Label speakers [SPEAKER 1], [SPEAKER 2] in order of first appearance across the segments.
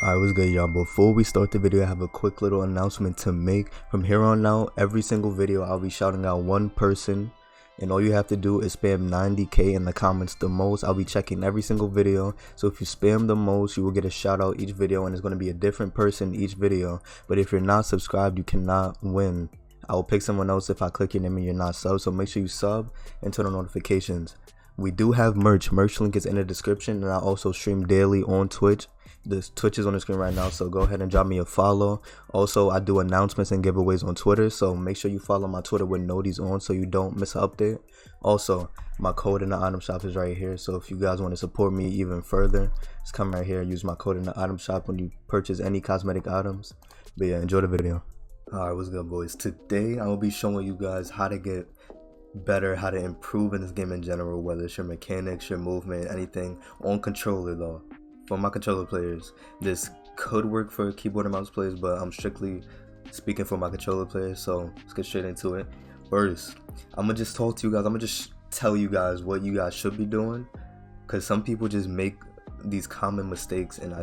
[SPEAKER 1] Alright, what's good, y'all? Before we start the video, I have a quick little announcement to make. From here on out, every single video I'll be shouting out one person, and all you have to do is spam 90k in the comments the most. I'll be checking every single video, so if you spam the most, you will get a shout out each video, and it's going to be a different person each video. But if you're not subscribed, you cannot win. I will pick someone else if I click your name and you're not sub, so make sure you sub and turn on notifications. We do have merch link is in the description, and I also stream daily on Twitch. This Twitch is on the screen right now, so go ahead and drop me a follow. Also, I do announcements and giveaways on Twitter, so make sure you follow my Twitter with noties on so you don't miss an update. Also, my code in the item shop is right here, so if you guys want to support me even further, just come right here and use my code in the item shop when you purchase any cosmetic items. But yeah, enjoy the video. Alright, what's good, boys? Today I will be showing you guys how to get better, how to improve in this game in general, whether it's your mechanics, your movement, anything on controller though. For my controller players, this could work for keyboard and mouse players, but I'm strictly speaking for my controller players, so let's get straight into it. First, I'm gonna just talk to you guys, I'm gonna just tell you guys what you guys should be doing, because some people just make these common mistakes, and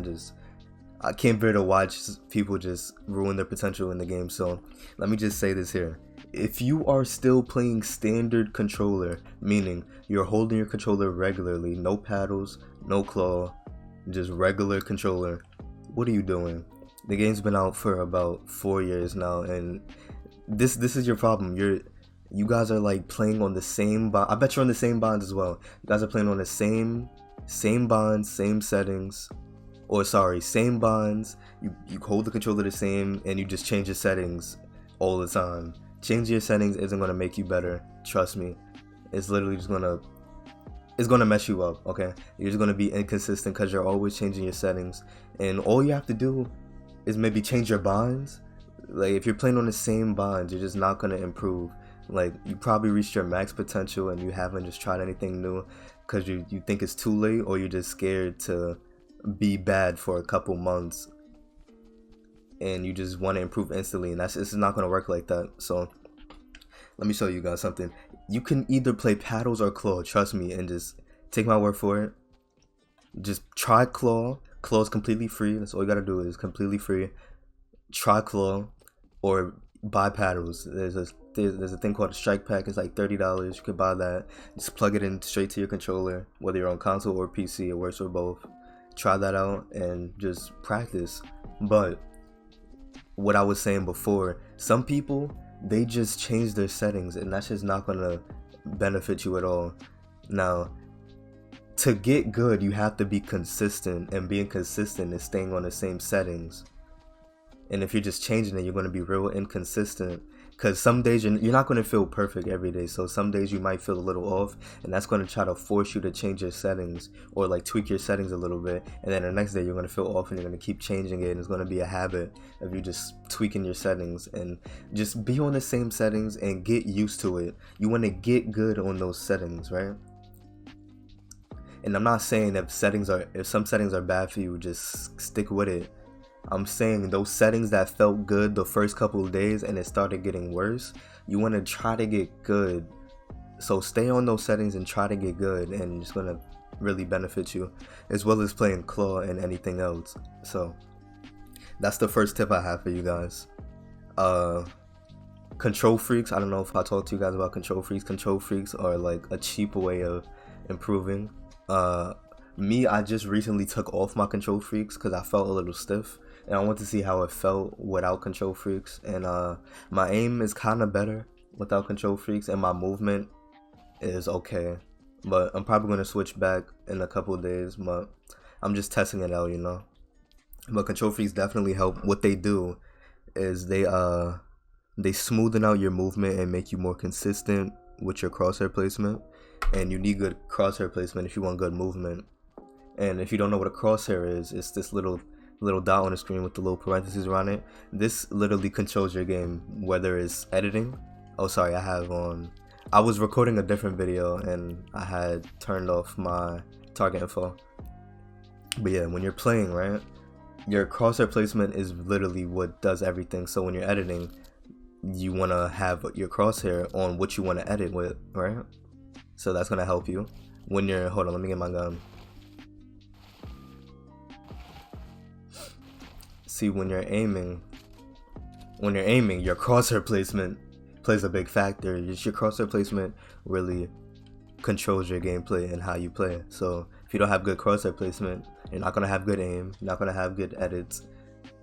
[SPEAKER 1] I can't bear to watch people just ruin their potential in the game. So let me just say this here. If you are still playing standard controller, meaning you're holding your controller regularly, no paddles, no claw, just regular controller, what are you doing? The game's been out for about 4 years now, and this is your problem. You guys are like playing on the same bond. I bet you're on the same bonds as well. You guys are playing on the same bonds, same settings, or sorry, same bonds. You hold the controller the same, and you just change your settings all the time. Changing your settings isn't gonna make you better. Trust me. It's literally just gonna mess you up, okay? You're just gonna be inconsistent because you're always changing your settings, and all you have to do is maybe change your bonds. Like, if you're playing on the same bonds, you're just not gonna improve. Like, you probably reached your max potential and you haven't just tried anything new because you think it's too late, or you're just scared to be bad for a couple months and you just want to improve instantly, and it's not gonna work like that. So let me show you guys something. You can either play paddles or claw, trust me, and just take my word for it. Just try claw. Claw is completely free. That's all you gotta do, is completely free. Try claw or buy paddles. There's a thing called a strike pack. It's like $30. You can buy that. Just plug it in straight to your controller, whether you're on console or PC. It works for both. Try that out and just practice. But what I was saying before, some people, they just change their settings, and that's just not gonna benefit you at all. Now, to get good, you have to be consistent, and being consistent is staying on the same settings. And if you're just changing it, you're gonna be real inconsistent, because some days you're not gonna feel perfect every day. So some days you might feel a little off, and that's gonna try to force you to change your settings, or like tweak your settings a little bit. And then the next day you're gonna feel off, and you're gonna keep changing it, and it's gonna be a habit of you just tweaking your settings. And just be on the same settings and get used to it. You want to get good on those settings, right? And I'm not saying if some settings are bad for you, just stick with it. I'm saying those settings that felt good the first couple of days and it started getting worse, you want to try to get good. So stay on those settings and try to get good, and it's gonna really benefit you, as well as playing claw and anything else. So that's the first tip I have for you guys. Control freaks, I don't know if I talked to you guys about control freaks. Control freaks are like a cheap way of improving. I just recently took off my control freaks because I felt a little stiff, and I want to see how it felt without control freaks. And my aim is kind of better without control freaks, and my movement is okay, but I'm probably going to switch back in a couple of days. But I'm just testing it out, you know. But control freaks definitely help. What they do is they smoothen out your movement and make you more consistent with your crosshair placement. And you need good crosshair placement if you want good movement. And if you don't know what a crosshair is, it's this little dot on the screen with the little parentheses around it. This literally controls your game, whether it's editing. Oh, sorry, I was recording a different video and I had turned off my target info. But yeah, when you're playing, right, your crosshair placement is literally what does everything. So when you're editing, you want to have your crosshair on what you want to edit with, right? So that's gonna help you when you're, hold on, let me get my gun. See, when you're aiming, your crosshair placement plays a big factor. Just your crosshair placement really controls your gameplay and how you play. So if you don't have good crosshair placement, you're not gonna have good aim, you're not gonna have good edits,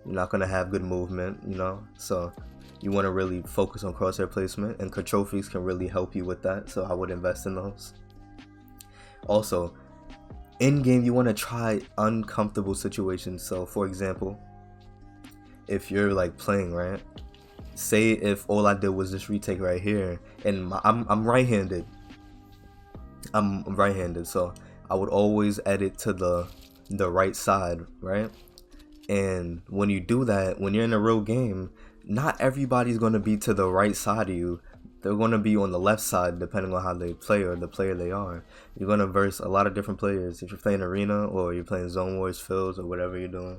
[SPEAKER 1] you're not gonna have good movement, you know. So you want to really focus on crosshair placement, and control freaks can really help you with that, so I would invest in those. Also, in game you want to try uncomfortable situations. So for example, if you're like playing, right, say if all I did was this retake right here, and I'm right-handed, so I would always edit to the right side, right? And when you do that, when you're in a real game, not everybody's going to be to the right side of you. They're going to be on the left side depending on how they play or the player they are. You're going to verse a lot of different players. If you're playing arena or you're playing zone wars, fields, or whatever you're doing,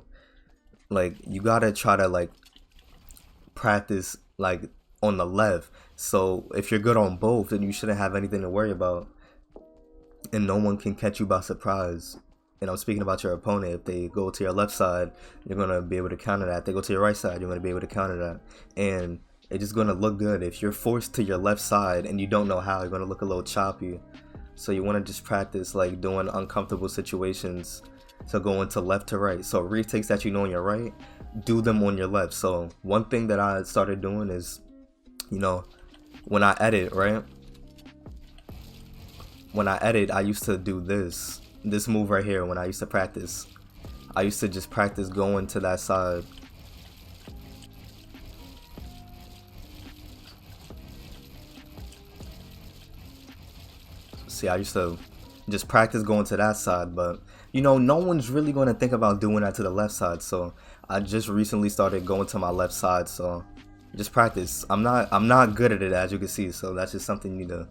[SPEAKER 1] like, you got to try to like practice like on the left. So if you're good on both, then you shouldn't have anything to worry about, and no one can catch you by surprise. And I'm speaking about your opponent. If they go to your left side, you're going to be able to counter that. If they go to your right side, you're going to be able to counter that. And it's just going to look good. If you're forced to your left side and you don't know how, you're going to look a little choppy. So you want to just practice like doing uncomfortable situations, so going to left to right. So retakes that you know on your right, do them on your left. So one thing that I started doing is, you know, when I edit, right? When I edit, I used to do this move right here. When I used to practice, I used to just practice going to that side. See, I used to just practice going to that side, but you know, no one's really going to think about doing that to the left side. So I just recently started going to my left side. So just practice. I'm not good at it, as you can see. So that's just something you need to,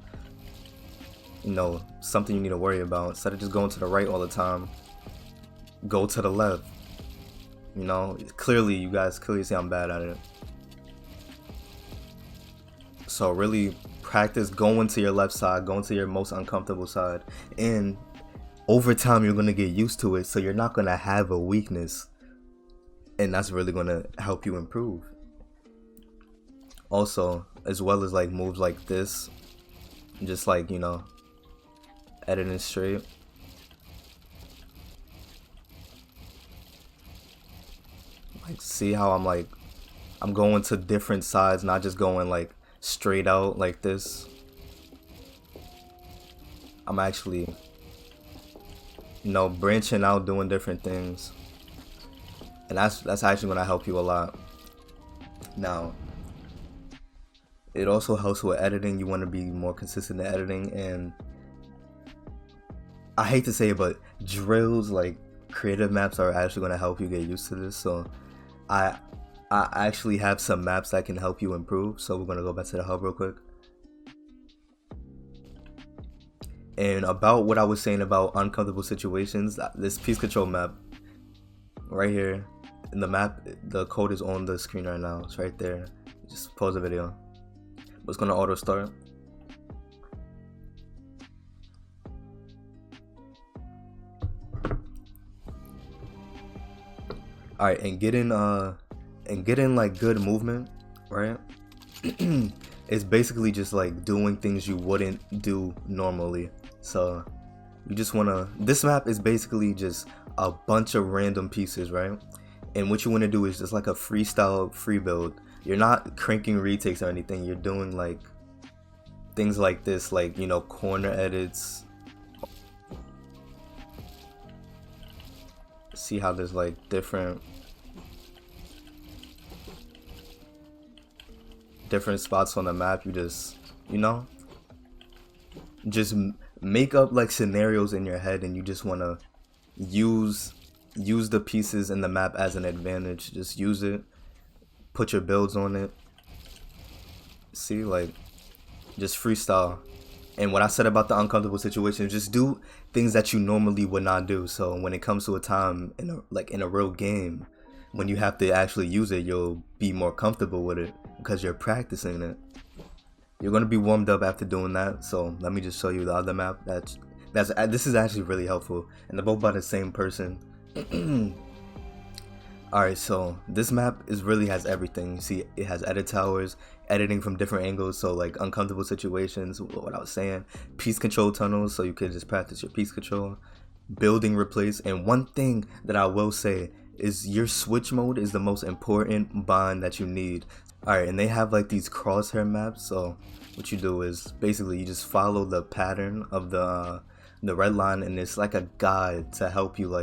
[SPEAKER 1] you know, something you need to worry about. Instead of just going to the right all the time, go to the left. You know, clearly, you guys clearly see I'm bad at it. So really practice going to your left side, going to your most uncomfortable side, and over time you're going to get used to it, so you're not going to have a weakness, and that's really going to help you improve. Also, as well as like moves like this, just like, you know, editing straight. Like, see how I'm going to different sides, not just going like straight out like this. I'm actually, you know, branching out, doing different things, and that's actually going to help you a lot. Now, it also helps with editing. You want to be more consistent in editing, and I hate to say it, but drills like creative maps are actually going to help you get used to this. So I actually have some maps that can help you improve. So we're going to go back to the hub real quick. And about what I was saying about uncomfortable situations, this piece control map right here in the map, the code is on the screen right now. It's right there. Just pause the video. It's going to auto start. Alright, and getting like good movement, right? It's basically just like doing things you wouldn't do normally. So you just wanna, this map is basically just a bunch of random pieces, right? And what you wanna do is just like a freestyle free build. You're not cranking retakes or anything. You're doing like things like this, like, you know, corner edits. See how there's like different spots on the map. You just, you know, just make up like scenarios in your head, and you just want to use the pieces in the map as an advantage. Just use it, put your builds on it. See, like, just freestyle. And what I said about the uncomfortable situations, just do things that you normally would not do. So when it comes to a time in a real game, when you have to actually use it, you'll be more comfortable with it because you're practicing it. You're gonna be warmed up after doing that. So let me just show you the other map. This is actually really helpful, and they're both by the same person. Alright, so this map really has everything. You see, it has edit towers, editing from different angles, so like uncomfortable situations, what I was saying, piece control tunnels, so you could just practice your piece control, building replace, and one thing that I will say is your switch mode is the most important bond that you need. Alright, and they have like these crosshair maps, so what you do is basically you just follow the pattern of the red line, and it's like a guide to help you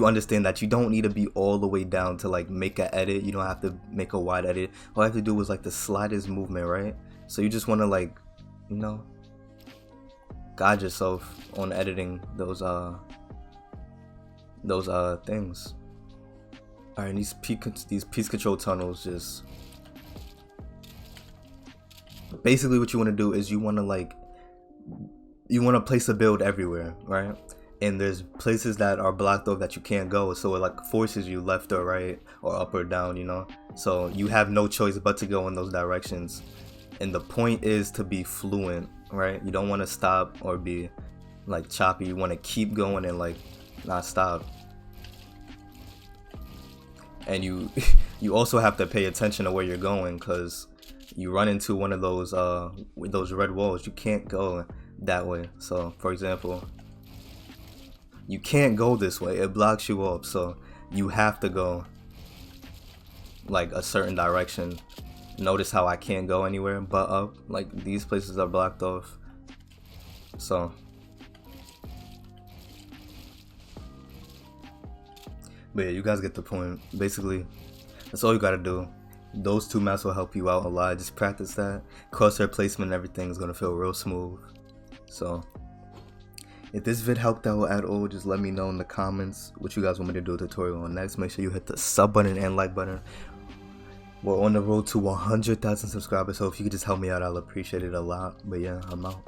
[SPEAKER 1] understand that you don't need to be all the way down to like make an edit. You don't have to make a wide edit. All you have to do is like the slightest movement, right? So you just want to like, you know, guide yourself on editing those things. Alright, these piece control tunnels, just basically what you want to do is you want to place a build everywhere, right? And there's places that are blocked off that you can't go, so it like forces you left or right or up or down, you know, so you have no choice but to go in those directions. And the point is to be fluent, right? You don't want to stop or be like choppy. You want to keep going and like not stop. And you also have to pay attention to where you're going, because you run into one of those red walls. You can't go that way. So for example, you can't go this way, it blocks you up, so you have to go like a certain direction. Notice how I can't go anywhere but up, like these places are blocked off. So but yeah, you guys get the point. Basically that's all you gotta do. Those two maps will help you out a lot. Just practice that. Crosshair placement and everything is gonna feel real smooth. So if this vid helped out at all, just let me know in the comments what you guys want me to do a tutorial on next. Make sure you hit the sub button and like button. We're on the road to 100,000 subscribers, so if you could just help me out, I'll appreciate it a lot. But yeah, I'm out.